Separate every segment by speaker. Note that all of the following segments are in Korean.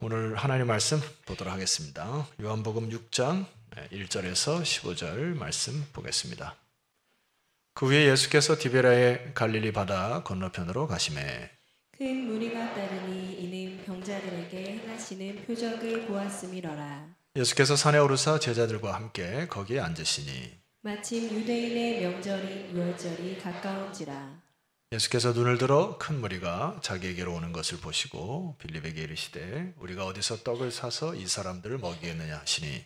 Speaker 1: 오늘 하나님 말씀 보도록 하겠습니다. 요한복음 6장 1절에서 15절 말씀 보겠습니다. 그 후에 예수께서 디베라의 갈릴리 바다 건너편으로 가시매
Speaker 2: 큰 무리가 따르니 이는 병자들에게 행하시는 표적을 보았음이러라.
Speaker 1: 예수께서 산에 오르사 제자들과 함께 거기에 앉으시니
Speaker 2: 마침 유대인의 명절인 유월절이 가까운지라.
Speaker 1: 예수께서 눈을 들어 큰 무리가 자기에게로 오는 것을 보시고 빌립에게 이르시되 우리가 어디서 떡을 사서 이 사람들을 먹이겠느냐 하시니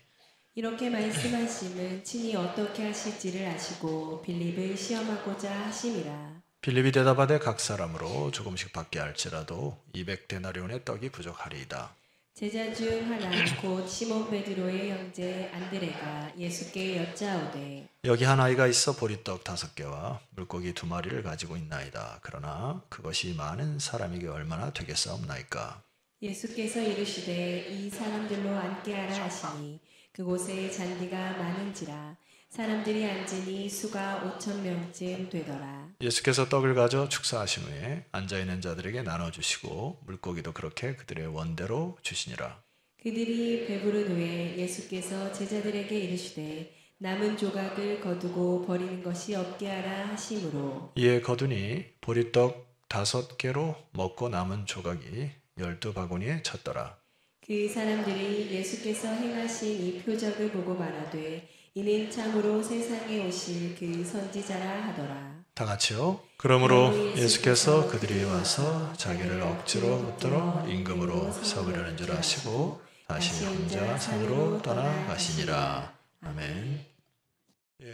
Speaker 2: 이렇게 말씀하심은 친히 어떻게 하실지를 아시고 빌립을 시험하고자 하심이라.
Speaker 1: 빌립이 대답하되 각 사람으로 조금씩 받게 할지라도 200데나리온의 떡이 부족하리이다.
Speaker 2: 제자 중 하나 곧 시몬 베드로의 형제 안드레가 예수께 여짜오되
Speaker 1: 여기 한 아이가 있어 보리떡 5개와 물고기 2마리를 가지고 있나이다. 그러나 그것이 많은 사람에게 얼마나 되겠사옵나이까.
Speaker 2: 예수께서 이르시되 이 사람들로 앉게 하라 하시니 그곳에 잔디가 많은지라. 사람들이 앉으니 수가 5,000명쯤 되더라.
Speaker 1: 예수께서 떡을 가져 축사하신 후에 앉아있는 자들에게 나눠주시고 물고기도 그렇게 그들의 원대로 주시니라.
Speaker 2: 그들이 배부른 후에 예수께서 제자들에게 이르시되 남은 조각을 거두고 버리는 것이 없게 하라 하심으로
Speaker 1: 이에 거두니 보리떡 5개로 먹고 남은 조각이 12바구니에 찼더라.
Speaker 2: 그 사람들이 예수께서 행하신 이 표적을 보고 말하되 이는 참으로 세상에 오실 그 선지자라 하더라.
Speaker 1: 다 같이요. 그러므로 예수께서 그들이 와서 자기를 억지로 붙들어 임금으로 서으려는 줄 아시고 다시 혼자 산으로 떠나가시니라. 아멘.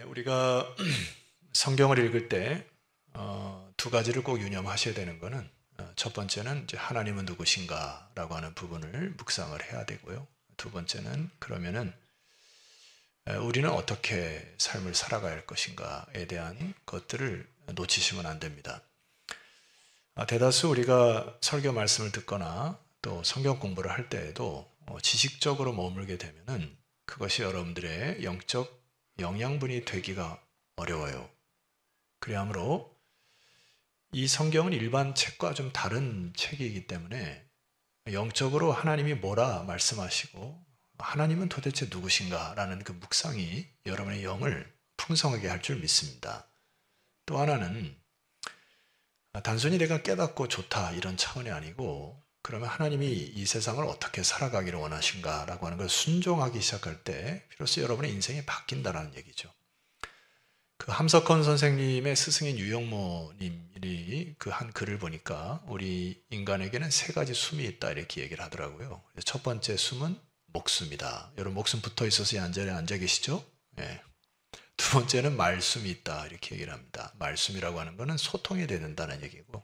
Speaker 1: 우리가 성경을 읽을 때 두 가지를 꼭 유념하셔야 되는 것은 첫 번째는 이제 하나님은 누구신가라고 하는 부분을 묵상을 해야 되고요. 두 번째는 그러면은 우리는 어떻게 삶을 살아가야 할 것인가에 대한 것들을 놓치시면 안 됩니다. 대다수 우리가 설교 말씀을 듣거나 또 성경 공부를 할 때에도 지식적으로 머물게 되면은 그것이 여러분들의 영적 영양분이 되기가 어려워요. 그러므로 이 성경은 일반 책과 좀 다른 책이기 때문에 영적으로 하나님이 뭐라 말씀하시고 하나님은 도대체 누구신가라는 그 묵상이 여러분의 영을 풍성하게 할 줄 믿습니다. 또 하나는 단순히 내가 깨닫고 좋다 이런 차원이 아니고 그러면 하나님이 이 세상을 어떻게 살아가기를 원하신가라고 하는 걸 순종하기 시작할 때 비로소 여러분의 인생이 바뀐다는 얘기죠. 그 함석헌 선생님의 스승인 유영모님이 그 한 글을 보니까 우리 인간에게는 3가지 숨이 있다 이렇게 얘기를 하더라고요. 첫 번째 숨은 목숨이다. 여러분 목숨 붙어 있어서 이 자리에 앉아 계시죠? 네. 두 번째는 말숨이 있다 이렇게 얘기를 합니다. 말숨이라고 하는 거는 소통이 된다는 얘기고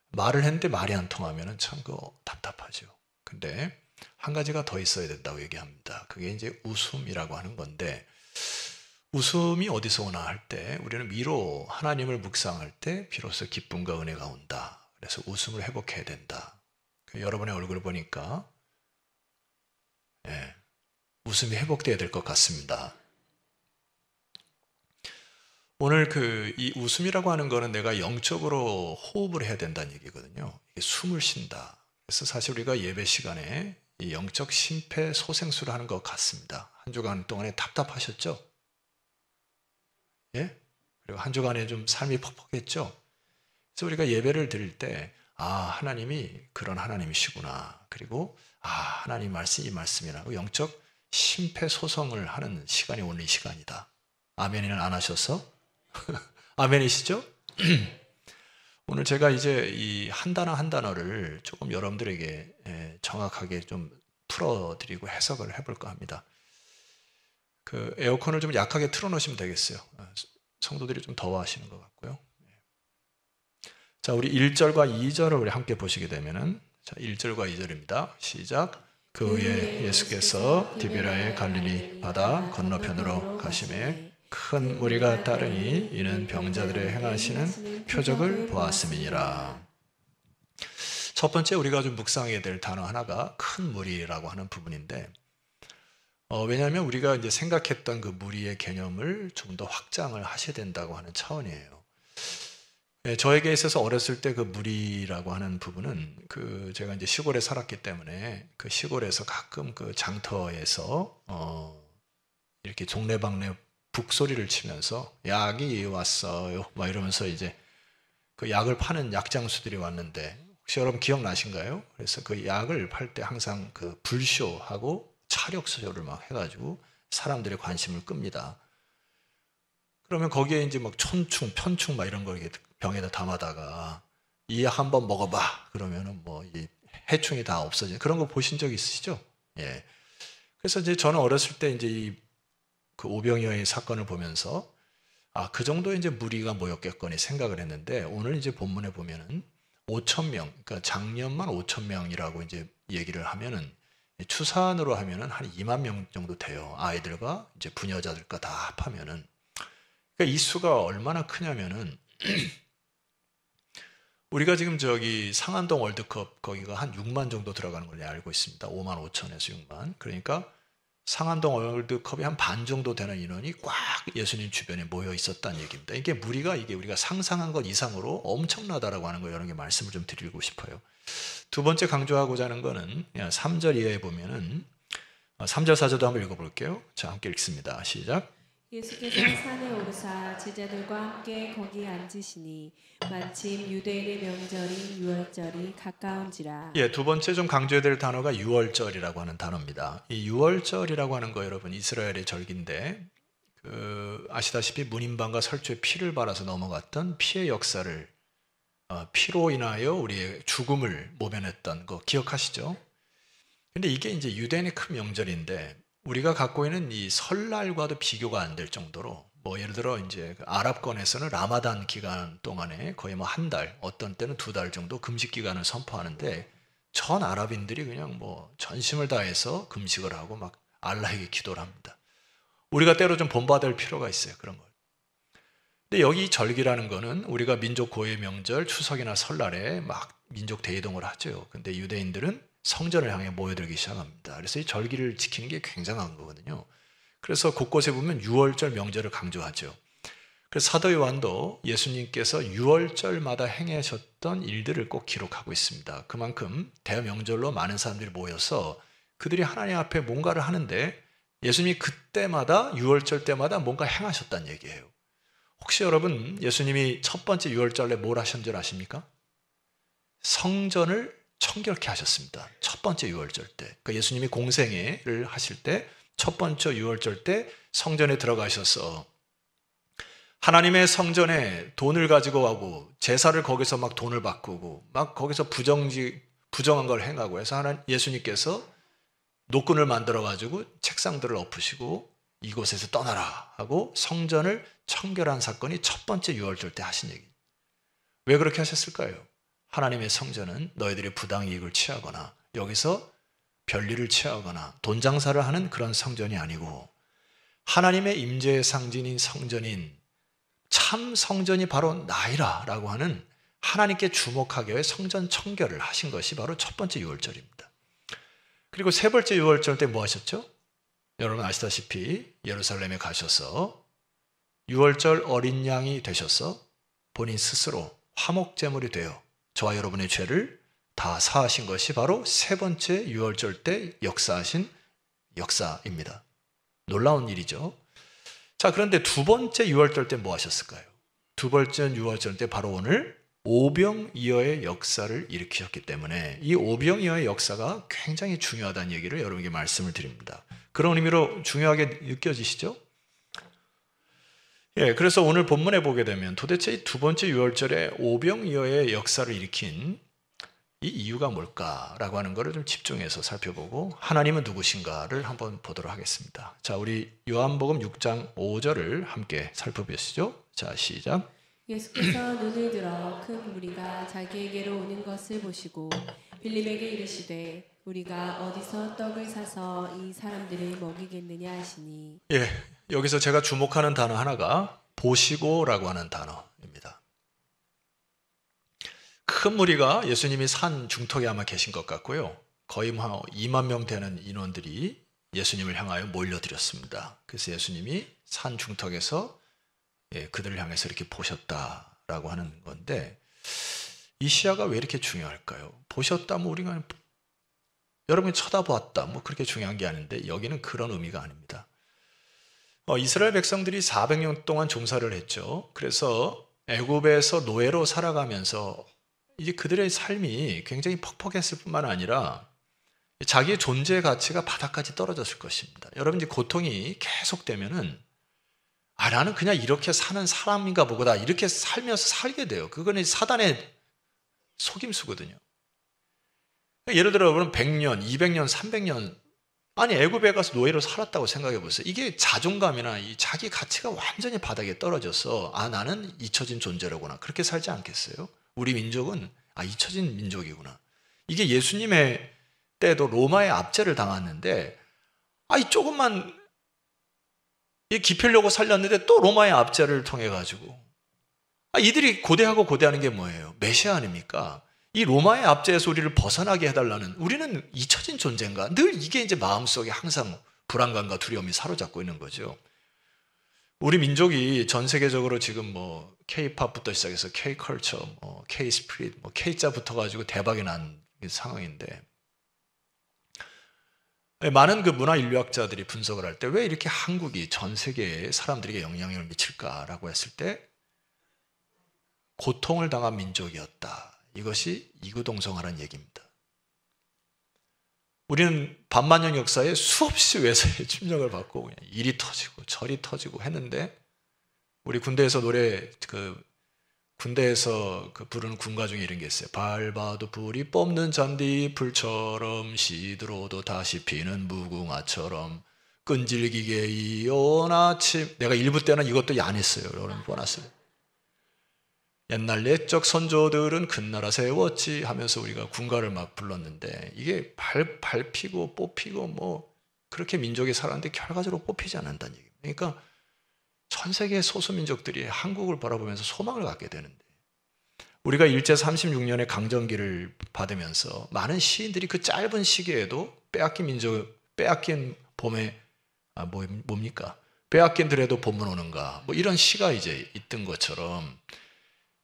Speaker 1: 말을 했는데 말이 안 통하면 참 그거 답답하죠. 근데 한 가지가 더 있어야 된다고 얘기합니다. 그게 이제 웃음이라고 하는 건데 웃음이 어디서 오나 할 때 우리는 위로 하나님을 묵상할 때 비로소 기쁨과 은혜가 온다. 그래서 웃음을 회복해야 된다. 여러분의 얼굴을 보니까 웃음이 회복돼야 될 것 같습니다. 오늘 이 웃음이라고 하는 거는 내가 영적으로 호흡을 해야 된다는 얘기거든요. 이게 숨을 쉰다. 그래서 사실 우리가 예배 시간에 이 영적 심폐소생술을 하는 것 같습니다. 한 주간 동안에 답답하셨죠? 예? 그리고 한 주간에 좀 삶이 퍽퍽했죠? 그래서 우리가 예배를 드릴 때 하나님이 그런 하나님이시구나. 그리고 하나님 말씀이 이 말씀이라고 영적 심폐소생을 하는 시간이 오늘 이 시간이다. 아멘을 안 하셔서? 아멘이시죠? 오늘 제가 이제 이 한 단어 한 단어를 조금 여러분들에게 정확하게 좀 풀어드리고 해석을 해볼까 합니다. 그 에어컨을 좀 약하게 틀어놓으시면 되겠어요. 성도들이 좀 더워하시는 것 같고요. 자, 우리 1절과 2절을 우리 함께 보시게 되면은 자, 1절과 2절입니다. 시작. 그 후에 예수께서 디베라의 갈릴리 바다 건너편으로 가시매 큰 무리가 따르니 이는 병자들의 행하시는 표적을 보았음이니라. 첫 번째 우리가 좀 묵상하게 될 단어 하나가 큰 무리라고 하는 부분인데 왜냐하면 우리가 이제 생각했던 그 무리의 개념을 좀 더 확장을 하셔야 된다고 하는 차원이에요. 예, 저에게 있어서 어렸을 때 그 무리라고 하는 부분은 제가 이제 시골에 살았기 때문에 그 시골에서 가끔 그 장터에서 이렇게 종래방래 북소리를 치면서 약이 왔어요 막 이러면서 이제 그 약을 파는 약장수들이 왔는데 혹시 여러분 기억나신가요? 그래서 그 약을 팔 때 항상 그 불쇼하고 차력쇼를 막 해가지고 사람들의 관심을 끕니다. 그러면 거기에 이제 막 촌충, 편충 막 이런 걸 이렇게 병에다 담아다가 이 약 한번 먹어봐. 그러면은 뭐 이 해충이 다 없어지는 그런 거 보신 적 있으시죠? 예. 그래서 이제 저는 어렸을 때 이제 그 오병이어의 사건을 보면서 그 정도 이제 무리가 모였겠거니 생각을 했는데 오늘 이제 본문에 보면은 5천 명, 그러니까 작년만 5천 명이라고 이제 얘기를 하면은 추산으로 하면은 한 2만 명 정도 돼요. 아이들과 이제 부녀자들과 다 합하면은. 그러니까 이 수가 얼마나 크냐면은 우리가 지금 저기 상안동 월드컵 거기가 한 6만 정도 들어가는 걸로 알고 있습니다. 5만 5천에서 6만. 그러니까 상안동 월드컵이 한 반 정도 되는 인원이 꽉 예수님 주변에 모여 있었다는 얘기입니다. 이게 무리가 이게 우리가 상상한 것 이상으로 엄청나다라고 하는 거 여러 개 말씀을 좀 드리고 싶어요. 두 번째 강조하고자 하는 거는 3절 이하에 보면은 3절 4절도 한번 읽어볼게요. 자, 함께 읽습니다. 시작.
Speaker 2: 예수께서 산에 오르사 제자들과 함께 거기 앉으시니 마침 유대인의 명절인 유월절이 가까운지라.
Speaker 1: 예, 두 번째 좀 강조해야 될 단어가 유월절이라고 하는 단어입니다. 이 유월절이라고 하는 거 여러분 이스라엘의 절기인데 아시다시피 문인방과 설주에 피를 발라서 넘어갔던 피의 역사를 피로 인하여 우리의 죽음을 모면했던 거 기억하시죠? 근데 이게 이제 유대인의 큰 명절인데 우리가 갖고 있는 이 설날과도 비교가 안 될 정도로 뭐 예를 들어 이제 아랍권에서는 라마단 기간 동안에 거의 뭐 한 달, 어떤 때는 2달 정도 금식 기간을 선포하는데 전 아랍인들이 그냥 뭐 전심을 다해서 금식을 하고 막 알라에게 기도를 합니다. 우리가 때로 좀 본받을 필요가 있어요. 그런 걸. 근데 여기 절기라는 거는 우리가 민족 고유의 명절 추석이나 설날에 막 민족 대이동을 하죠. 근데 유대인들은 성전을 향해 모여들기 시작합니다. 그래서 이 절기를 지키는 게 굉장한 거거든요. 그래서 곳곳에 보면 유월절 명절을 강조하죠. 그래서 사도 요한도 예수님께서 유월절마다 행하셨던 일들을 꼭 기록하고 있습니다. 그만큼 대명절로 많은 사람들이 모여서 그들이 하나님 앞에 뭔가를 하는데 예수님이 그때마다 유월절 때마다 뭔가 행하셨다는 얘기예요. 혹시 여러분 예수님이 첫 번째 유월절에 뭘 하신 줄 아십니까? 성전을 청결케 하셨습니다. 첫 번째 유월절 때. 그러니까 예수님이 공생애를 하실 때 첫 번째 유월절 때 성전에 들어가셔서 하나님의 성전에 돈을 가지고 가고 제사를 거기서 막 돈을 바꾸고 막 거기서 부정한 걸 행하고 해서 예수님께서 노끈을 만들어 가지고 책상들을 엎으시고 이곳에서 떠나라 하고 성전을 청결한 사건이 첫 번째 유월절 때 하신 얘기. 왜 그렇게 하셨을까요? 하나님의 성전은 너희들이 부당이익을 취하거나 여기서 별일을 취하거나 돈 장사를 하는 그런 성전이 아니고 하나님의 임재의 상징인 성전인 참 성전이 바로 나이라 라고 하는 하나님께 주목하기 위해 성전 청결을 하신 것이 바로 첫 번째 유월절입니다. 그리고 세 번째 유월절 때 뭐 하셨죠? 여러분 아시다시피 예루살렘에 가셔서 유월절 어린 양이 되셔서 본인 스스로 화목제물이 되어 저와 여러분의 죄를 다 사하신 것이 바로 세 번째 유월절 때 역사하신 역사입니다. 놀라운 일이죠. 자, 그런데 두 번째 유월절 때 뭐 하셨을까요? 두 번째 유월절 때 바로 오늘 오병이어의 역사를 일으키셨기 때문에 이 오병이어의 역사가 굉장히 중요하다는 얘기를 여러분에게 말씀을 드립니다. 그런 의미로 중요하게 느껴지시죠? 예, 그래서 오늘 본문에 보게 되면 도대체 이 두 번째 유월절에 오병이어의 역사를 일으킨 이 이유가 뭘까라고 하는 것을 좀 집중해서 살펴보고 하나님은 누구신가를 한번 보도록 하겠습니다. 자, 우리 요한복음 6장 5절을 함께 살펴보시죠. 자, 시작.
Speaker 2: 예수께서 눈을 들어 큰 무리가 자기에게로 오는 것을 보시고 빌립에게 이르시되 우리가 어디서 떡을 사서 이 사람들을 먹이겠느냐 하시니.
Speaker 1: 예, 여기서 제가 주목하는 단어 하나가 보시고라고 하는 단어입니다. 큰 무리가 예수님이 산 중턱에 아마 계신 것 같고요. 거의 2만 명 되는 인원들이 예수님을 향하여 몰려들었습니다. 그래서 예수님이 산 중턱에서 그들을 향해서 이렇게 보셨다 라고 하는 건데, 이 시야가 왜 이렇게 중요할까요? 보셨다, 뭐 우리가 여러분이 쳐다보았다, 뭐 그렇게 중요한 게 아닌데, 여기는 그런 의미가 아닙니다. 이스라엘 백성들이 400년 동안 종살을 했죠. 그래서 애굽에서 노예로 살아가면서 이제 그들의 삶이 굉장히 퍽퍽했을 뿐만 아니라 자기의 존재 가치가 바닥까지 떨어졌을 것입니다. 여러분, 이제 고통이 계속되면은 나는 그냥 이렇게 사는 사람인가 보다, 이렇게 살면서 살게 돼요. 그거는 사단의 속임수거든요. 예를 들어 여러분 100년, 200년, 300년 아니 애굽에 가서 노예로 살았다고 생각해 보세요. 이게 자존감이나 이 자기 가치가 완전히 바닥에 떨어져서 나는 잊혀진 존재라구나, 그렇게 살지 않겠어요? 우리 민족은 잊혀진 민족이구나. 이게 예수님의 때도 로마의 압제를 당했는데 이 조금만 기피려고 살렸는데 또 로마의 압제를 통해 가지고 이들이 고대하고 고대하는 게 뭐예요? 메시아 아닙니까? 이 로마의 압제에서 우리를 벗어나게 해달라는, 우리는 잊혀진 존재인가? 늘 이게 이제 마음속에 항상 불안감과 두려움이 사로잡고 있는 거죠. 우리 민족이 전 세계적으로 지금 뭐 K-팝부터 시작해서 K-컬처, 뭐 K-스피릿, 뭐 K자 붙어가지고 대박이 난 상황인데, 많은 그 문화 인류학자들이 분석을 할 때 왜 이렇게 한국이 전 세계의 사람들에게 영향력을 미칠까라고 했을 때 고통을 당한 민족이었다. 이것이 이구동성하라는 얘기입니다. 우리는 반만년 역사에 수없이 외세의 침략을 받고 그냥 일이 터지고 저리 터지고 했는데, 우리 군대에서 군대에서 부르는 군가 중에 이런 게 있어요. 밟아도 불이 뽑는 잔디 불처럼, 시들어도 다시 피는 무궁화처럼, 끈질기게 이온 아침. 내가 일부 때는 이것도 안 했어요. 여러분 보았어요. 옛날 옛적 선조들은 큰 나라 세웠지 하면서 우리가 군가를 막 불렀는데, 이게 밟히고 뽑히고 뭐 그렇게 민족이 살았는데 결과적으로 뽑히지 않는다는 얘기입니다. 그러니까 전 세계의 소수민족들이 한국을 바라보면서 소망을 갖게 되는데, 우리가 일제 36년의 강점기를 받으면서 많은 시인들이 그 짧은 시기에도 빼앗긴 봄에 뭡니까? 빼앗긴 들에도 봄은 오는가, 뭐 이런 시가 이제 있던 것처럼,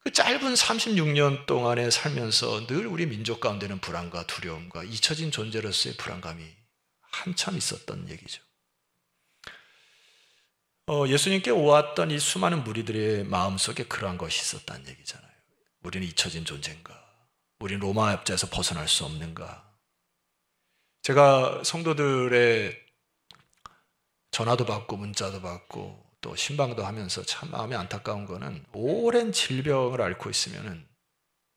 Speaker 1: 그 짧은 36년 동안에 살면서 늘 우리 민족 가운데는 불안과 두려움과 잊혀진 존재로서의 불안감이 한참 있었던 얘기죠. 예수님께 오았던 이 수많은 무리들의 마음속에 그러한 것이 있었다는 얘기잖아요. 우리는 잊혀진 존재인가? 우리는 로마 압제에서 벗어날 수 없는가? 제가 성도들의 전화도 받고 문자도 받고 또 신방도 하면서 참 마음이 안타까운 거는, 오랜 질병을 앓고 있으면은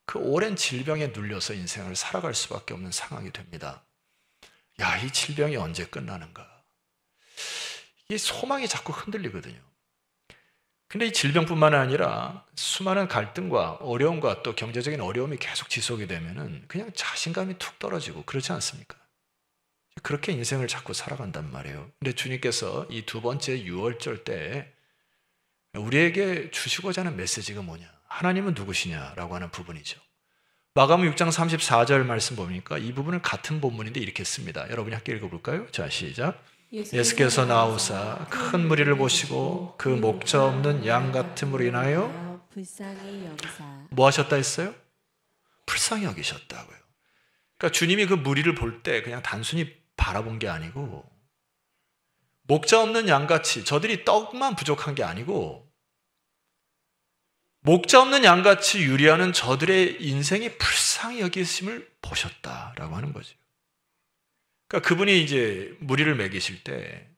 Speaker 1: 그 오랜 질병에 눌려서 인생을 살아갈 수밖에 없는 상황이 됩니다. 이 질병이 언제 끝나는가? 이 소망이 자꾸 흔들리거든요. 근데 이 질병뿐만 아니라 수많은 갈등과 어려움과 또 경제적인 어려움이 계속 지속이 되면은 그냥 자신감이 툭 떨어지고 그렇지 않습니까? 그렇게 인생을 자꾸 살아간단 말이에요. 근데 주님께서 이 두 번째 유월절 때 우리에게 주시고자 하는 메시지가 뭐냐? 하나님은 누구시냐라고 하는 부분이죠. 마가복음 6장 34절 말씀 보니까 이 부분을 같은 본문인데 이렇게 씁니다. 여러분이 함께 읽어볼까요? 자, 시작. 예수께서 나오사 큰 무리를 보시고 그 목자 없는 양 같은 무리 인하여
Speaker 2: 불쌍히 여기사.
Speaker 1: 뭐 하셨다 했어요? 불쌍히 여기셨다고요. 그러니까 주님이 그 무리를 볼 때 그냥 단순히 바라본 게 아니고, 목자 없는 양같이 저들이 떡만 부족한 게 아니고, 목자 없는 양같이 유리하는 저들의 인생이 불쌍히 여기심을 보셨다라고 하는 거죠. 그러니까 그분이 이제 무리를 먹이실 때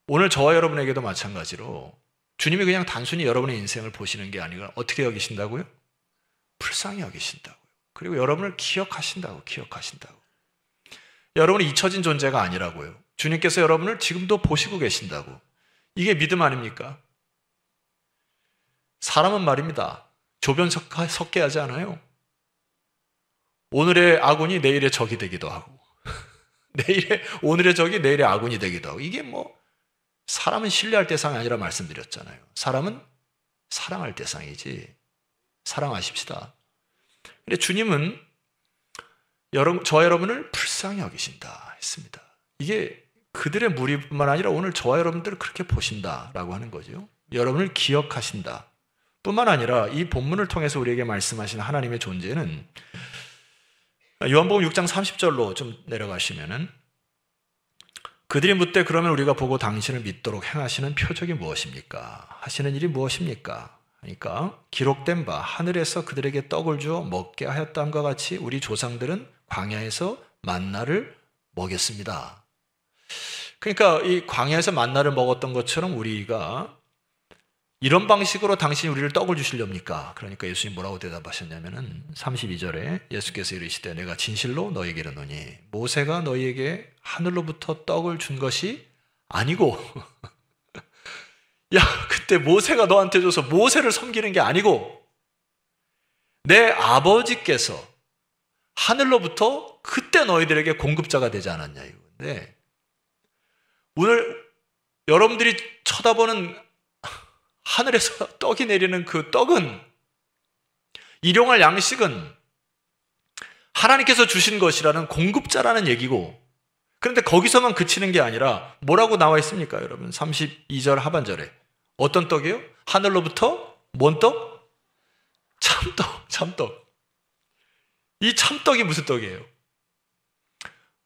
Speaker 1: 오늘 저와 여러분에게도 마찬가지로 주님이 그냥 단순히 여러분의 인생을 보시는 게 아니라 어떻게 여기신다고요? 불쌍히 여기신다고요. 그리고 여러분을 기억하신다고. 여러분은 잊혀진 존재가 아니라고요. 주님께서 여러분을 지금도 보시고 계신다고. 이게 믿음 아닙니까? 사람은 말입니다. 조변 섞게 하지 않아요? 오늘의 아군이 내일의 적이 되기도 하고, 오늘의 적이 내일의 아군이 되기도 하고, 이게 뭐 사람은 신뢰할 대상이 아니라 말씀드렸잖아요. 사람은 사랑할 대상이지. 사랑하십시다. 근데 주님은 저와 여러분을 불쌍히 여기신다 했습니다. 이게 그들의 무리뿐만 아니라 오늘 저와 여러분들을 그렇게 보신다라고 하는 거죠. 여러분을 기억하신다. 뿐만 아니라 이 본문을 통해서 우리에게 말씀하시는 하나님의 존재는 요한복음 6장 30절로 좀 내려가시면은 그들이 묻되 그러면 우리가 보고 당신을 믿도록 행하시는 표적이 무엇입니까? 하시는 일이 무엇입니까? 그러니까 기록된 바 하늘에서 그들에게 떡을 주어 먹게 하였다함과 같이 우리 조상들은 광야에서 만나를 먹였습니다. 그러니까 이 광야에서 만나를 먹었던 것처럼 우리가 이런 방식으로 당신이 우리를 떡을 주시렵니까? 그러니까 예수님 뭐라고 대답하셨냐면은 32절에 예수께서 이르시되 내가 진실로 너희에게 이르노니 모세가 너희에게 하늘로부터 떡을 준 것이 아니고 야, 그때 모세가 너한테 줘서 모세를 섬기는 게 아니고 내 아버지께서 하늘로부터 그때 너희들에게 공급자가 되지 않았냐 이건데, 오늘 여러분들이 쳐다보는 하늘에서 떡이 내리는 그 떡은, 일용할 양식은 하나님께서 주신 것이라는 공급자라는 얘기고, 그런데 거기서만 그치는 게 아니라 뭐라고 나와 있습니까 여러분? 32절 하반절에 어떤 떡이요? 하늘로부터 뭔 떡? 참떡, 참떡. 이 참떡이 무슨 떡이에요?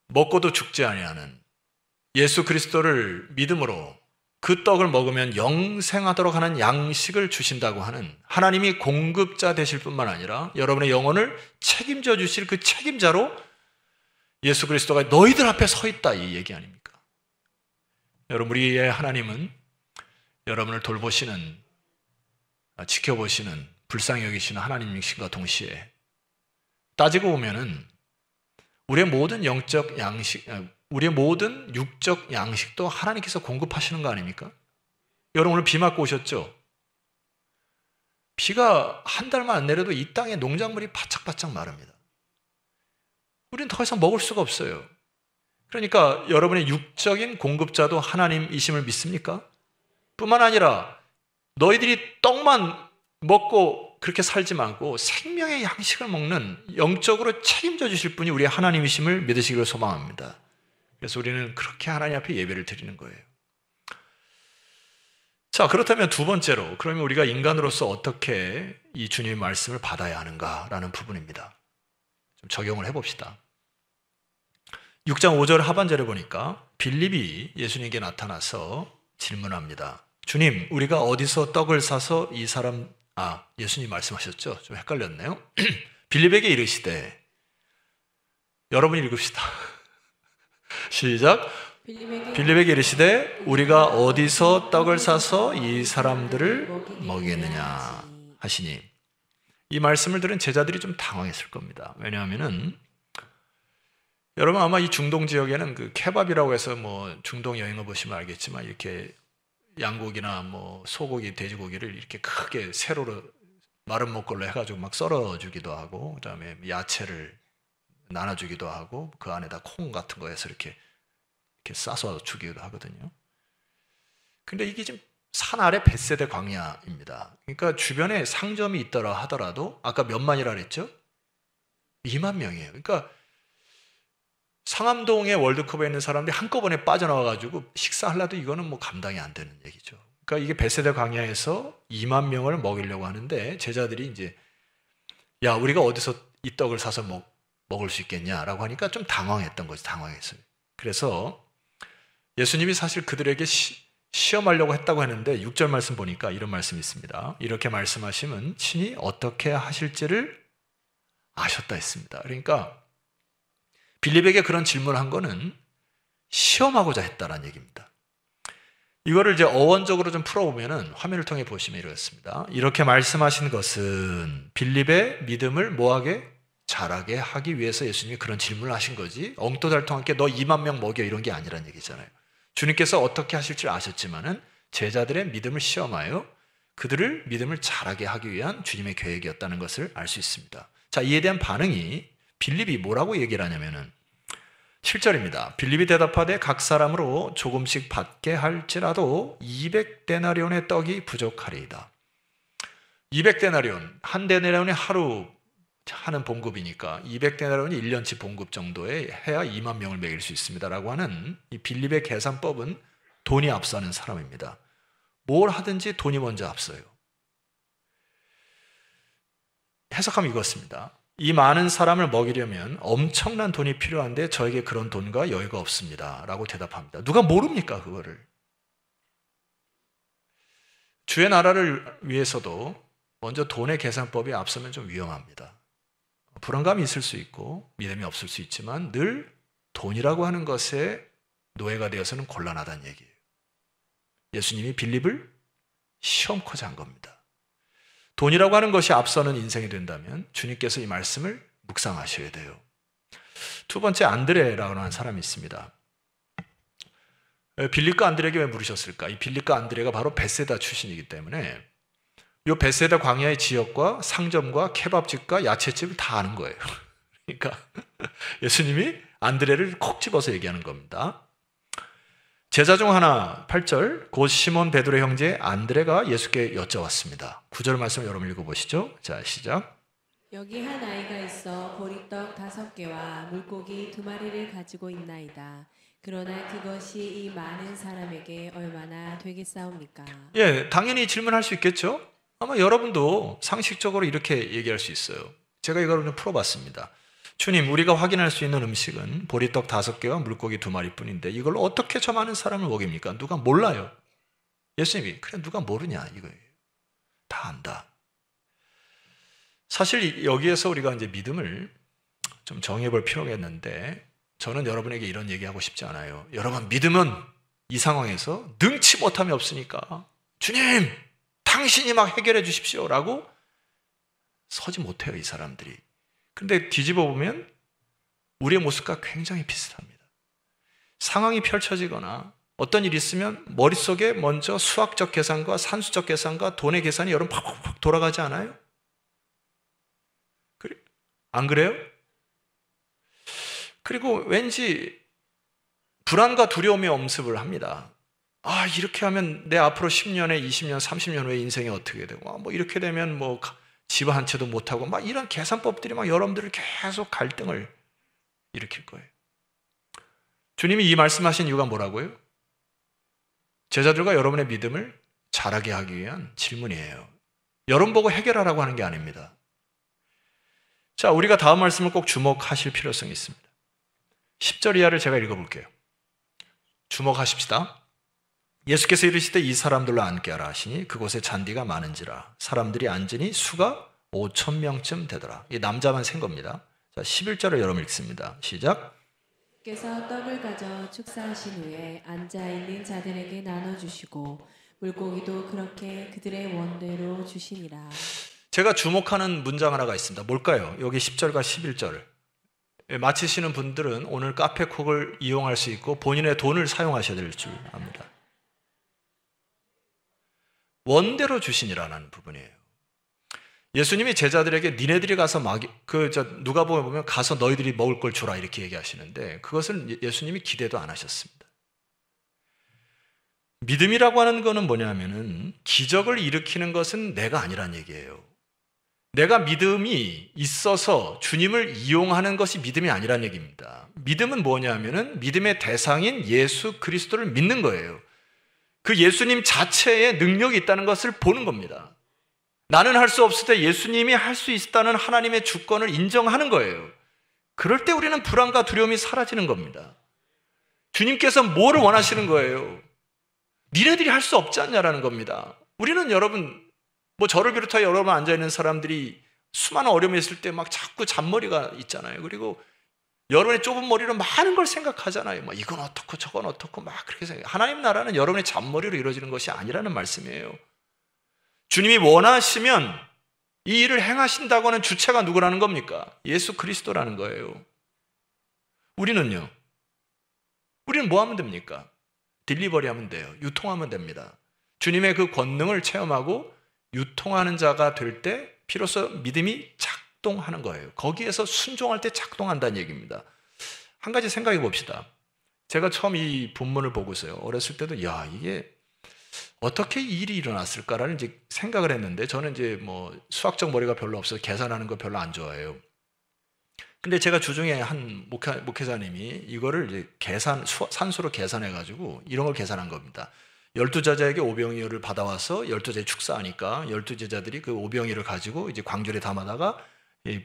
Speaker 1: 먹고도 죽지 아니하는 예수 그리스도를 믿음으로 그 떡을 먹으면 영생하도록 하는 양식을 주신다고 하는 하나님이 공급자 되실 뿐만 아니라 여러분의 영혼을 책임져 주실 그 책임자로 예수 그리스도가 너희들 앞에 서 있다, 이 얘기 아닙니까? 여러분, 우리의 하나님은 여러분을 돌보시는, 지켜보시는, 불쌍히 여기시는 하나님이신과 동시에 따지고 보면은 우리의 모든 영적 양식, 우리의 모든 육적 양식도 하나님께서 공급하시는 거 아닙니까? 여러분 오늘 비 맞고 오셨죠? 비가 한 달만 안 내려도 이 땅에 농작물이 바짝바짝 마릅니다. 우리는 더 이상 먹을 수가 없어요. 그러니까 여러분의 육적인 공급자도 하나님이심을 믿습니까? 뿐만 아니라 너희들이 떡만 먹고 그렇게 살지 말고 생명의 양식을 먹는, 영적으로 책임져 주실 분이 우리 하나님이심을 믿으시기를 소망합니다. 그래서 우리는 그렇게 하나님 앞에 예배를 드리는 거예요. 자, 그렇다면 두 번째로, 그러면 우리가 인간으로서 어떻게 이 주님의 말씀을 받아야 하는가라는 부분입니다. 좀 적용을 해봅시다. 6장 5절 하반절에 보니까 빌립이 예수님께 나타나서 질문합니다. 주님, 우리가 어디서 떡을 사서 이 사람, 예수님 말씀하셨죠? 좀 헷갈렸네요. 빌립에게 이르시되, 여러분이 읽읍시다. 시작. 빌립에게 이르시되 우리가 어디서 떡을 사서 이 사람들을 먹이겠느냐 하시니, 이 말씀을 들은 제자들이 좀 당황했을 겁니다. 왜냐하면은 여러분 아마 이 중동 지역에는 그 케밥이라고 해서 뭐 중동 여행을 보시면 알겠지만 이렇게 양고기나 뭐 소고기, 돼지고기를 이렇게 크게 세로로 마른 목걸로 해가지고 막 썰어주기도 하고, 그다음에 야채를 나눠주기도 하고, 그 안에다 콩 같은 거 해서 이렇게 싸서 주기도 하거든요. 근데 이게 지금 산 아래 벳세대 광야입니다. 그러니까 주변에 상점이 있더라 하더라도 아까 몇만이라 그랬죠? 2만 명이에요. 그러니까 상암동에 월드컵에 있는 사람들이 한꺼번에 빠져나와가지고 식사하려도 이거는 뭐 감당이 안 되는 얘기죠. 그러니까 이게 벳세대 광야에서 2만 명을 먹이려고 하는데 제자들이 이제 야, 우리가 어디서 이 떡을 사서 먹을 수 있겠냐라고 하니까 좀 당황했던 거죠. 당황했어요. 그래서 예수님이 사실 그들에게 시험하려고 했다고 했는데 6절 말씀 보니까 이런 말씀이 있습니다. 이렇게 말씀하시면 친히 어떻게 하실지를 아셨다 했습니다. 그러니까 빌립에게 그런 질문을 한 거는 시험하고자 했다라는 얘기입니다. 이거를 이제 어원적으로 좀 풀어보면은 화면을 통해 보시면 이렇습니다. 이렇게 말씀하신 것은 빌립의 믿음을 뭐하게? 자라게 하기 위해서 예수님이 그런 질문을 하신 거지, 엉터달통하게 너 2만 명 먹여 이런 게 아니란 얘기잖아요. 주님께서 어떻게 하실지 아셨지만은 제자들의 믿음을 시험하여 그들을 믿음을 자라게 하기 위한 주님의 계획이었다는 것을 알 수 있습니다. 자, 이에 대한 반응이 빌립이 뭐라고 얘기를 하냐면은 7절입니다. 빌립이 대답하되 각 사람으로 조금씩 받게 할지라도 200데나리온의 떡이 부족하리이다. 200데나리온, 한 데나리온이 하루 하는 봉급이니까 200데나리온이 1년치 봉급 정도에 해야 2만 명을 먹일 수 있습니다라고 하는 이 빌립의 계산법은 돈이 앞서는 사람입니다. 뭘 하든지 돈이 먼저 앞서요. 해석하면 이것입니다. 이 많은 사람을 먹이려면 엄청난 돈이 필요한데 저에게 그런 돈과 여유가 없습니다 라고 대답합니다. 누가 모릅니까 그거를? 주의 나라를 위해서도 먼저 돈의 계산법이 앞서면 좀 위험합니다. 불안감이 있을 수 있고 믿음이 없을 수 있지만 늘 돈이라고 하는 것에 노예가 되어서는 곤란하다는 얘기예요. 예수님이 빌립을 시험코자 한 겁니다. 돈이라고 하는 것이 앞서는 인생이 된다면 주님께서 이 말씀을 묵상하셔야 돼요. 두 번째, 안드레라고 하는 사람이 있습니다. 빌립과 안드레에게 왜 물으셨을까? 이 빌립과 안드레가 바로 베세다 출신이기 때문에 이 베세다 광야의 지역과 상점과 케밥집과 야채집을 다 아는 거예요. 그러니까 예수님이 안드레를 콕 집어서 얘기하는 겁니다. 제자 중 하나 8절 곧 시몬 베드로의 형제 안드레가 예수께 여쭤왔습니다. 9절 말씀 여러분 읽어보시죠. 자, 시작.
Speaker 2: 여기 한 아이가 있어 보리떡 5개와 물고기 2마리를 가지고 있나이다. 그러나 그것이 이 많은 사람에게 얼마나 되겠사옵니까?
Speaker 1: 예, 당연히 질문할 수 있겠죠. 아마 여러분도 상식적으로 이렇게 얘기할 수 있어요. 제가 이걸 좀 풀어봤습니다. 주님, 우리가 확인할 수 있는 음식은 보리떡 5개와 물고기 2마리뿐인데 이걸 어떻게 저 많은 사람을 먹입니까? 누가 몰라요. 예수님이 그래 누가 모르냐 이거예요. 다 안다. 사실 여기에서 우리가 이제 믿음을 좀 정해볼 필요가 있는데 저는 여러분에게 이런 얘기하고 싶지 않아요. 여러분, 믿음은 이 상황에서 능치 못함이 없으니까 주님 당신이 막 해결해 주십시오 라고 서지 못해요. 이 사람들이. 근데 뒤집어 보면 우리의 모습과 굉장히 비슷합니다. 상황이 펼쳐지거나 어떤 일이 있으면 머릿속에 먼저 수학적 계산과 산수적 계산과 돈의 계산이 여러분 팍팍팍 돌아가지 않아요? 안 그래요? 그리고 왠지 불안과 두려움의 엄습을 합니다. 아, 이렇게 하면 내 앞으로 10년에 20년, 30년 후에 인생이 어떻게 되고 뭐 이렇게 되면 뭐 집 한 채도 못하고 막 이런 계산법들이 막 여러분들을 계속 갈등을 일으킬 거예요. 주님이 이 말씀하신 이유가 뭐라고요? 제자들과 여러분의 믿음을 자라게 하기 위한 질문이에요. 여러분 보고 해결하라고 하는 게 아닙니다. 자, 우리가 다음 말씀을 꼭 주목하실 필요성이 있습니다. 10절 이하를 제가 읽어볼게요. 주목하십시다. 예수께서 이르시되 이 사람들로 앉게 하라 하시니 그곳에 잔디가 많은지라 사람들이 앉으니 수가 5,000명쯤 되더라. 이 남자만 센 겁니다. 자, 11절을 여러분 읽습니다. 시작.
Speaker 2: 께서 떡을 가져 축사하신 후에 앉아있는 자들에게 나눠주시고 물고기도 그렇게 그들의 원대로 주시니라. 제가 주목하는 문장 하나가 있습니다. 뭘까요? 여기 10절과 11절. 마치시는 분들은 오늘 카페콕을 이용할 수 있고 본인의 돈을 사용하셔야 될 줄 압니다. 원대로 주시니라는 부분이에요. 예수님이 제자들에게 니네들이 가서 누가복음에 보면 가서 너희들이 먹을 걸 주라 이렇게 얘기하시는데 그것은 예수님이 기대도 안 하셨습니다. 믿음이라고 하는 거는 뭐냐면은 기적을 일으키는 것은 내가 아니란 얘기예요. 내가 믿음이 있어서 주님을 이용하는 것이 믿음이 아니란 얘기입니다. 믿음은 뭐냐면은 믿음의 대상인 예수 그리스도를 믿는 거예요. 그 예수님 자체에 능력이 있다는 것을 보는 겁니다. 나는 할 수 없을 때 예수님이 할 수 있다는 하나님의 주권을 인정하는 거예요. 그럴 때 우리는 불안과 두려움이 사라지는 겁니다. 주님께서 뭐를 원하시는 거예요? 니네들이 할 수 없지 않냐라는 겁니다. 우리는 여러분, 저를 비롯하여 여러분 앉아있는 사람들이 수많은 어려움이 있을 때 막 자꾸 잔머리가 있잖아요. 그리고 여러분의 좁은 머리로 많은 걸 생각하잖아요. 이건 어떻고 저건 어떻고 막 그렇게 생각해요. 하나님 나라는 여러분의 잔머리로 이루어지는 것이 아니라는 말씀이에요. 주님이 원하시면 이 일을 행하신다고 하는 주체가 누구라는 겁니까? 예수 그리스도라는 거예요. 우리는요? 우리는 뭐 하면 됩니까? 딜리버리 하면 돼요. 유통하면 됩니다. 주님의 그 권능을 체험하고 유통하는 자가 될 때 비로소 믿음이 작동하는 거예요. 거기에서 순종할 때 작동한다는 얘기입니다. 한 가지 생각해 봅시다. 제가 처음 이 본문을 보고서요. 어렸을 때도 이게 어떻게 이 일이 일어났을까라는 이제 생각을 했는데 저는 이제 수학적 머리가 별로 없어서 계산하는 거 별로 안 좋아해요. 근데 제가 주중에 한 목회자님이 이거를 이제 산수로 계산해가지고 이런 걸 계산한 겁니다. 12제자에게 오병이어를 받아와서 12제자 축사하니까 12제자들이 그 오병이어를 가지고 이제 광주리에 담아다가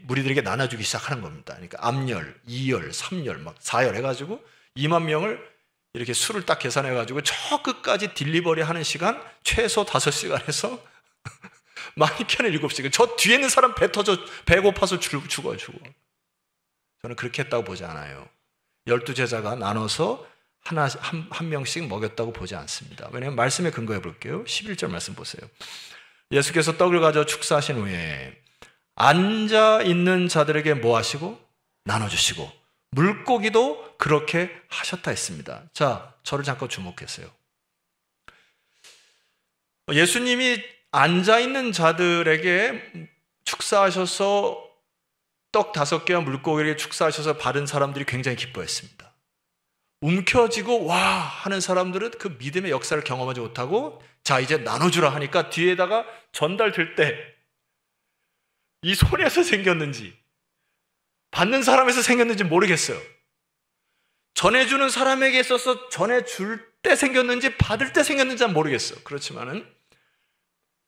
Speaker 2: 무리들에게 나눠주기 시작하는 겁니다. 그러니까 암열, 2열, 3열, 막 4열 해가지고 2만 명을 이렇게 수를 딱 계산해가지고 저 끝까지 딜리버리 하는 시간 최소 5시간에서 많이 편해 7시간. 저 뒤에 있는 사람 배 터져 배고파서 죽어. 저는 그렇게 했다고 보지 않아요. 12제자가 나눠서 한 명씩 먹였다고 보지 않습니다. 왜냐하면 말씀에 근거해 볼게요. 11절 말씀 보세요. 예수께서 떡을 가져 축사하신 후에 앉아 있는 자들에게 뭐 하시고? 나눠주시고 물고기도 그렇게 하셨다 했습니다. 자, 저를 잠깐 주목했어요. 예수님이 앉아 있는 자들에게 축사하셔서 떡 5개와 물고기를 축사하셔서 받은 사람들이 굉장히 기뻐했습니다. 움켜쥐고 와 하는 사람들은 그 믿음의 역사를 경험하지 못하고 자 이제 나눠주라 하니까 뒤에다가 전달될 때 이 손에서 생겼는지 받는 사람에서 생겼는지 모르겠어요. 전해주는 사람에게 있어서 전해줄 때 생겼는지 받을 때 생겼는지는 모르겠어요. 그렇지만은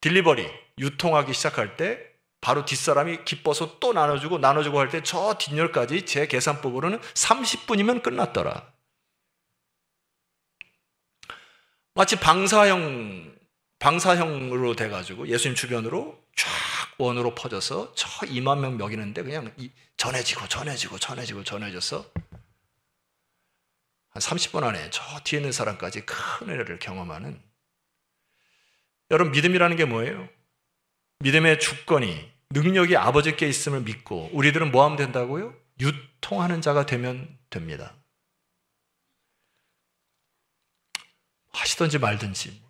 Speaker 2: 딜리버리 유통하기 시작할 때 바로 뒷사람이 기뻐서 또 나눠주고 할 때 저 뒷열까지 제 계산법으로는 30분이면 끝났더라. 마치 방사형으로 돼가지고 예수님 주변으로 쫙 원으로 퍼져서 저 2만 명 먹이는데 그냥 전해져서 한 30분 안에 저 뒤에 있는 사람까지 큰 은혜를 경험하는. 여러분, 믿음이라는 게 뭐예요? 믿음의 주권이 능력이 아버지께 있음을 믿고 우리들은 뭐 하면 된다고요? 유통하는 자가 되면 됩니다. 하시든지 말든지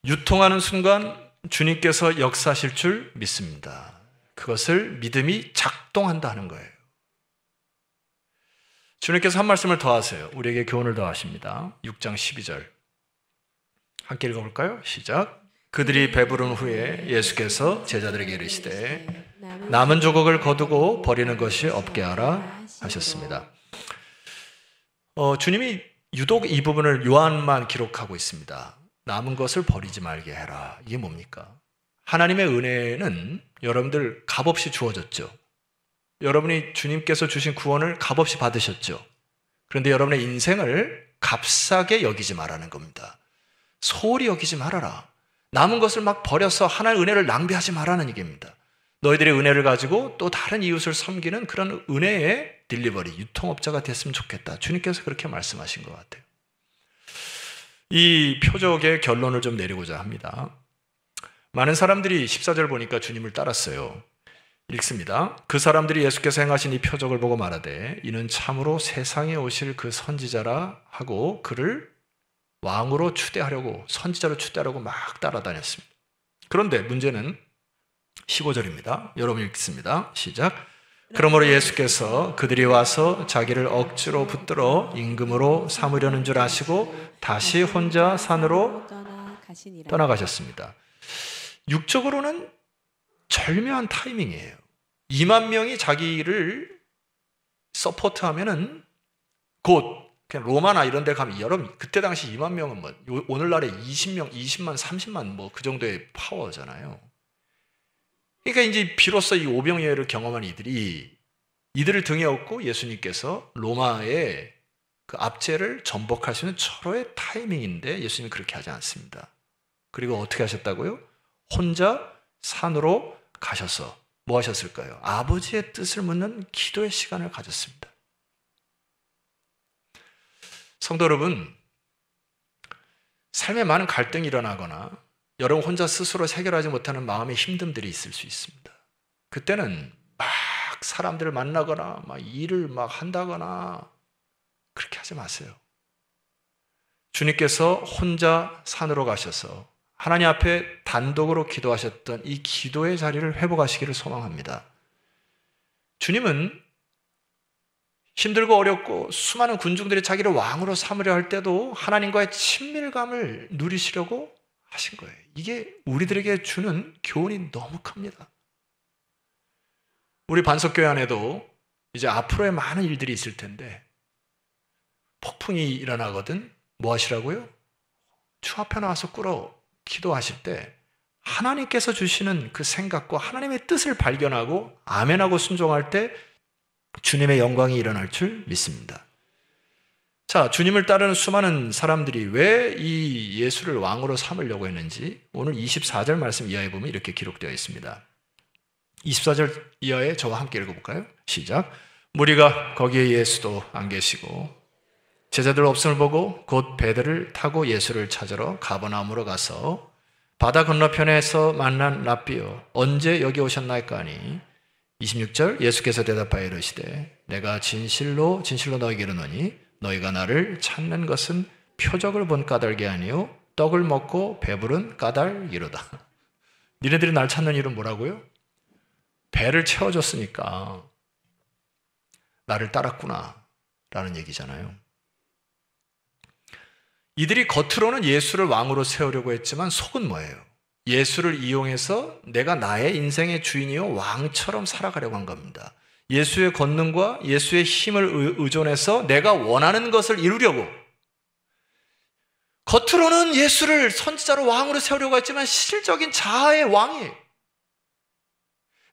Speaker 2: 유통하는 순간 주님께서 역사하실 줄 믿습니다. 그것을 믿음이 작동한다 하는 거예요. 주님께서 한 말씀을 더 하세요. 우리에게 교훈을 더 하십니다. 6장 12절 함께 읽어볼까요? 시작. 그들이 배부른 후에 예수께서 제자들에게 이르시되 남은 조각을 거두고 버리는 것이 없게 하라 하셨습니다. 주님이 유독 이 부분을 요한만 기록하고 있습니다. 남은 것을 버리지 말게 해라. 이게 뭡니까? 하나님의 은혜는 여러분들 값없이 주어졌죠. 여러분이 주님께서 주신 구원을 값없이 받으셨죠. 그런데 여러분의 인생을 값싸게 여기지 말라는 겁니다. 소홀히 여기지 말아라. 남은 것을 막 버려서 하나님의 은혜를 낭비하지 말라는 얘기입니다. 너희들의 은혜를 가지고 또 다른 이웃을 섬기는 그런 은혜의 딜리버리, 유통업자가 됐으면 좋겠다. 주님께서 그렇게 말씀하신 것 같아요. 이 표적의 결론을 좀 내리고자 합니다. 많은 사람들이 14절 보니까 주님을 따랐어요. 읽습니다. 그 사람들이 예수께서 행하신 이 표적을 보고 말하되 이는 참으로 세상에 오실 그 선지자라 하고 그를 왕으로 추대하려고, 선지자로 추대하려고 막 따라다녔습니다. 그런데 문제는 15절입니다. 여러분 읽습니다. 시작. 그러므로 예수께서 그들이 와서 자기를 억지로 붙들어 임금으로 삼으려는 줄 아시고 다시 혼자 산으로 떠나가셨습니다. 육적으로는 절묘한 타이밍이에요. 2만 명이 자기를 서포트하면은 곧 그냥 로마나 이런 데 가면 여러분 그때 당시 2만 명은 뭐 오늘날에 20명, 20만, 30만 뭐 그 정도의 파워잖아요. 그러니까 이제 비로소 이 오병이어를 경험한 이들을 등에 업고 예수님께서 로마의 그 압제를 전복할 수 있는 철호의 타이밍인데 예수님이 그렇게 하지 않습니다. 그리고 어떻게 하셨다고요? 혼자 산으로 가셔서 뭐 하셨을까요? 아버지의 뜻을 묻는 기도의 시간을 가졌습니다. 성도 여러분, 삶에 많은 갈등이 일어나거나 여러분 혼자 스스로 해결하지 못하는 마음의 힘듦들이 있을 수 있습니다. 그때는 막 사람들을 만나거나 막 일을 막 한다거나 그렇게 하지 마세요. 주님께서 혼자 산으로 가셔서 하나님 앞에 단독으로 기도하셨던 이 기도의 자리를 회복하시기를 소망합니다. 주님은 힘들고 어렵고 수많은 군중들이 자기를 왕으로 삼으려 할 때도 하나님과의 친밀감을 누리시려고 하신 거예요. 이게 우리들에게 주는 교훈이 너무 큽니다. 우리 반석교회 안에도 이제 앞으로의 많은 일들이 있을 텐데 폭풍이 일어나거든 뭐 하시라고요? 주 앞에 나와서 꿇어 기도하실 때 하나님께서 주시는 그 생각과 하나님의 뜻을 발견하고 아멘하고 순종할 때 주님의 영광이 일어날 줄 믿습니다. 자, 주님을 따르는 수많은 사람들이 왜 이 예수를 왕으로 삼으려고 했는지 오늘 24절 말씀 이하에 보면 이렇게 기록되어 있습니다. 24절 이하에 저와 함께 읽어볼까요? 시작. 무리가 거기에 예수도 안 계시고 제자들 없음을 보고 곧 배들을 타고 예수를 찾으러 가버나움으로 가서 바다 건너편에서 만난 랍비여 언제 여기 오셨나이까 하니 26절 예수께서 대답하여 이르시되 내가 진실로 진실로 너희에게 이르노니 너희가 나를 찾는 것은 표적을 본 까닭이 아니요 떡을 먹고 배부른 까닭이로다. 니네들이 날 찾는 이유는 뭐라고요? 배를 채워줬으니까 나를 따랐구나 라는 얘기잖아요. 이들이 겉으로는 예수를 왕으로 세우려고 했지만 속은 뭐예요? 예수를 이용해서 내가 나의 인생의 주인이요 왕처럼 살아가려고 한 겁니다. 예수의 권능과 예수의 힘을 의존해서 내가 원하는 것을 이루려고 겉으로는 예수를 선지자로 왕으로 세우려고 했지만 실질적인 자아의 왕이에요.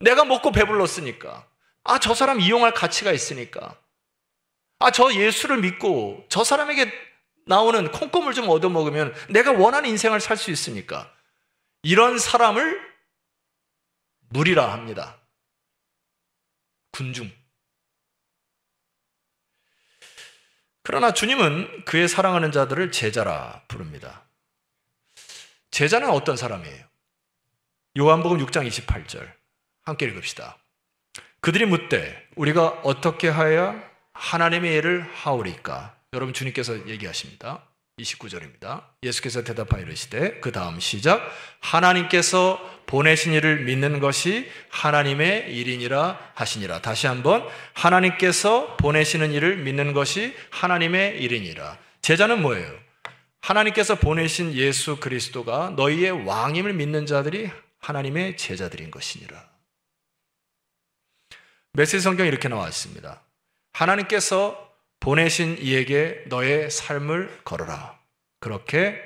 Speaker 2: 내가 먹고 배불렀으니까 저 사람 이용할 가치가 있으니까 저 예수를 믿고 저 사람에게 나오는 콩고물 좀 얻어먹으면 내가 원하는 인생을 살 수 있으니까 이런 사람을 무리라 합니다. 군중. 그러나 주님은 그의 사랑하는 자들을 제자라 부릅니다. 제자는 어떤 사람이에요? 요한복음 6장 28절 함께 읽읍시다. 그들이 묻되 우리가 어떻게 하여야 하나님의 일을 하오리까? 여러분 주님께서 얘기하십니다. 29절입니다. 예수께서 대답하여 이르시되 그 다음 시작 하나님께서 보내신 이를 믿는 것이 하나님의 일이니라 하시니라. 다시 한번 하나님께서 보내시는 이를 믿는 것이 하나님의 일이니라. 제자는 뭐예요? 하나님께서 보내신 예수 그리스도가 너희의 왕임을 믿는 자들이 하나님의 제자들인 것이니라. 메시지 성경에 이렇게 나와 있습니다. 하나님께서 보내신 이에게 너의 삶을 걸어라. 그렇게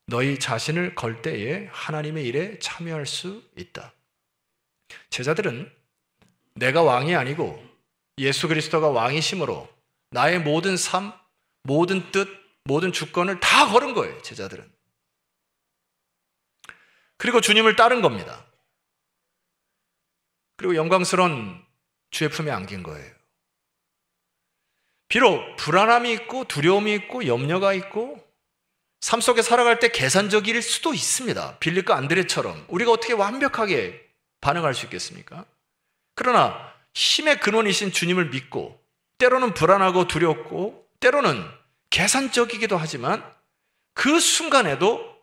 Speaker 2: 너희 자신을 걸 때에 하나님의 일에 참여할 수 있다. 제자들은 내가 왕이 아니고 예수 그리스도가 왕이심으로 나의 모든 삶, 모든 뜻, 모든 주권을 다 걸은 거예요. 제자들은. 그리고 주님을 따른 겁니다. 그리고 영광스러운 주의 품에 안긴 거예요. 비록 불안함이 있고 두려움이 있고 염려가 있고 삶 속에 살아갈 때 계산적일 수도 있습니다. 빌립과 안드레처럼 우리가 어떻게 완벽하게 반응할 수 있겠습니까? 그러나 힘의 근원이신 주님을 믿고 때로는 불안하고 두렵고 때로는 계산적이기도 하지만 그 순간에도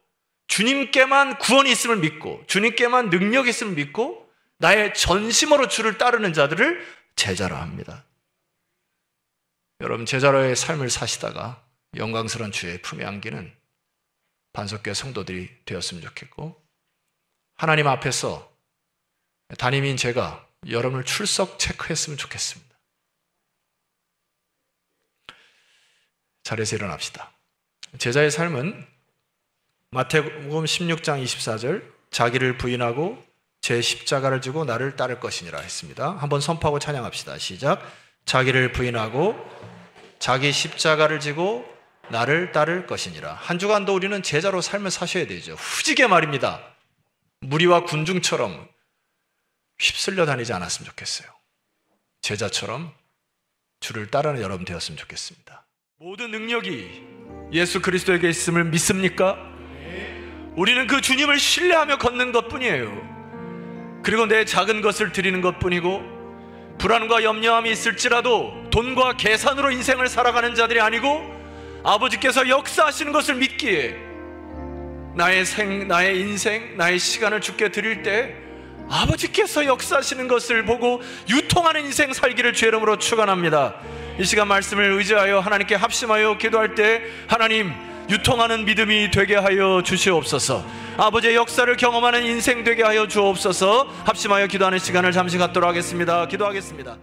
Speaker 2: 주님께만 구원이 있음을 믿고 주님께만 능력이 있음을 믿고 나의 전심으로 주를 따르는 자들을 제자라 합니다. 여러분 제자로의 삶을 사시다가 영광스러운 주의 품에 안기는 반석교회 성도들이 되었으면 좋겠고 하나님 앞에서 담임인 제가 여러분을 출석 체크했으면 좋겠습니다. 자리에서 일어납시다. 제자의 삶은 마태복음 16장 24절 자기를 부인하고 제 십자가를 지고 나를 따를 것이니라 했습니다. 한번 선포하고 찬양합시다. 시작. 자기를 부인하고 자기 십자가를 지고 나를 따를 것이니라. 한 주간도 우리는 제자로 삶을 사셔야 되죠. 후지게 말입니다. 무리와 군중처럼 휩쓸려 다니지 않았으면 좋겠어요. 제자처럼 주를 따르는 여러분 되었으면 좋겠습니다. 모든 능력이 예수 그리스도에게 있음을 믿습니까? 우리는 그 주님을 신뢰하며 걷는 것뿐이에요. 그리고 내 작은 것을 드리는 것뿐이고 불안과 염려함이 있을지라도 돈과 계산으로 인생을 살아가는 자들이 아니고 아버지께서 역사하시는 것을 믿기에 나의 인생, 나의 시간을 주께 드릴 때 아버지께서 역사하시는 것을 보고 유통하는 인생 살기를 주의 이름으로 축원합니다. 이 시간 말씀을 의지하여 하나님께 합심하여 기도할 때 하나님 유통하는 믿음이 되게 하여 주시옵소서. 아버지의 역사를 경험하는 인생 되게 하여 주옵소서. 합심하여 기도하는 시간을 잠시 갖도록 하겠습니다. 기도하겠습니다.